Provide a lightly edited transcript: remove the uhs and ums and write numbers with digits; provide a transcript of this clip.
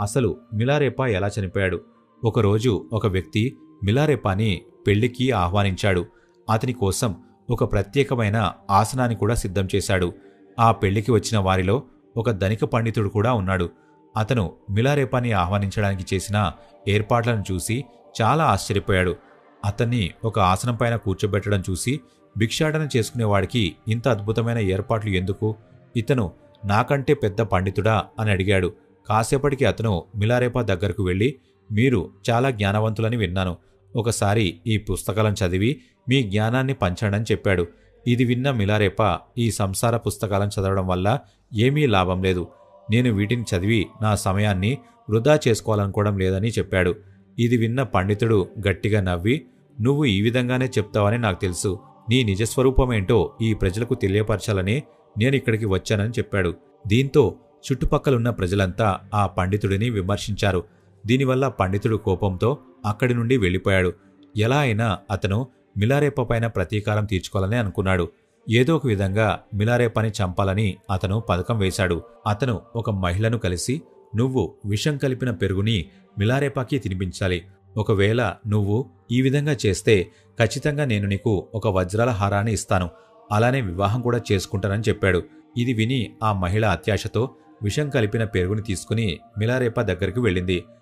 అసలు మిలారేపా ఎలా చనిపోయాడు? ఒకరోజు ఒక వ్యక్తి మిలారేపాని పెళ్లికి ఆహ్వానించాడు. అతని కోసం ఒక ప్రత్యేకమైన ఆసనాన్ని కూడా సిద్ధం చేశాడు. ఆ పెళ్లికి వచ్చిన వారిలో ఒక ధనిక పండితుడు కూడా ఉన్నాడు. అతను మిలారేపాని ఆహ్వానించడానికి చేసిన ఏర్పాట్లను చూసి చాలా ఆశ్చర్యపోయాడు. అతన్ని ఒక ఆసనం పైన కూర్చోబెట్టడం చూసి భిక్షాటన చేసుకునేవాడికి ఇంత అద్భుతమైన ఏర్పాట్లు ఎందుకు? ఇతను నాకంటే పెద్ద పండితుడా అని అడిగాడు. కాసేపటికి అతను మిలారేపా దగ్గరకు వెళ్లి, మీరు చాలా జ్ఞానవంతులని విన్నాను. ఒకసారి ఈ పుస్తకాలను చదివి మీ జ్ఞానాన్ని పంచండని చెప్పాడు. ఇది విన్న మిలారేపా, ఈ సంసార పుస్తకాలను చదవడం వల్ల ఏమీ లాభం లేదు. నేను వీటిని చదివి నా సమయాన్ని వృధా చేసుకోవాలనుకోవడం లేదని చెప్పాడు. ఇది విన్న పండితుడు గట్టిగా నవ్వి, నువ్వు ఈ విధంగానే చెప్తావని నాకు తెలుసు. నీ నిజస్వరూపమేంటో ఈ ప్రజలకు తెలియపరచాలని నేనిక్కడికి వచ్చానని చెప్పాడు. దీంతో చుట్టుపక్కలున్న ప్రజలంతా ఆ పండితుడిని విమర్శించారు. దీనివల్ల పండితుడు కోపంతో అక్కడి నుండి వెళ్లిపోయాడు. ఎలా అయినా అతను మిలారేపా పైన ప్రతీకారం తీర్చుకోవాలని అనుకున్నాడు. ఏదో ఒక విధంగా మిలారేపాని చంపాలని అతను పథకం వేశాడు. అతను ఒక మహిళను కలిసి, నువ్వు విషం కలిపిన పెరుగుని మిలారేపాకి తినిపించాలి. ఒకవేళ నువ్వు ఈ విధంగా చేస్తే ఖచ్చితంగా నేను నీకు ఒక వజ్రాల హారాన్ని ఇస్తాను. అలానే వివాహం కూడా చేసుకుంటానని చెప్పాడు. ఇది విని ఆ మహిళ అత్యాశతో విషం కలిపిన పెరుగుని తీసుకుని మిలారేపా దగ్గరికి వెళ్ళింది.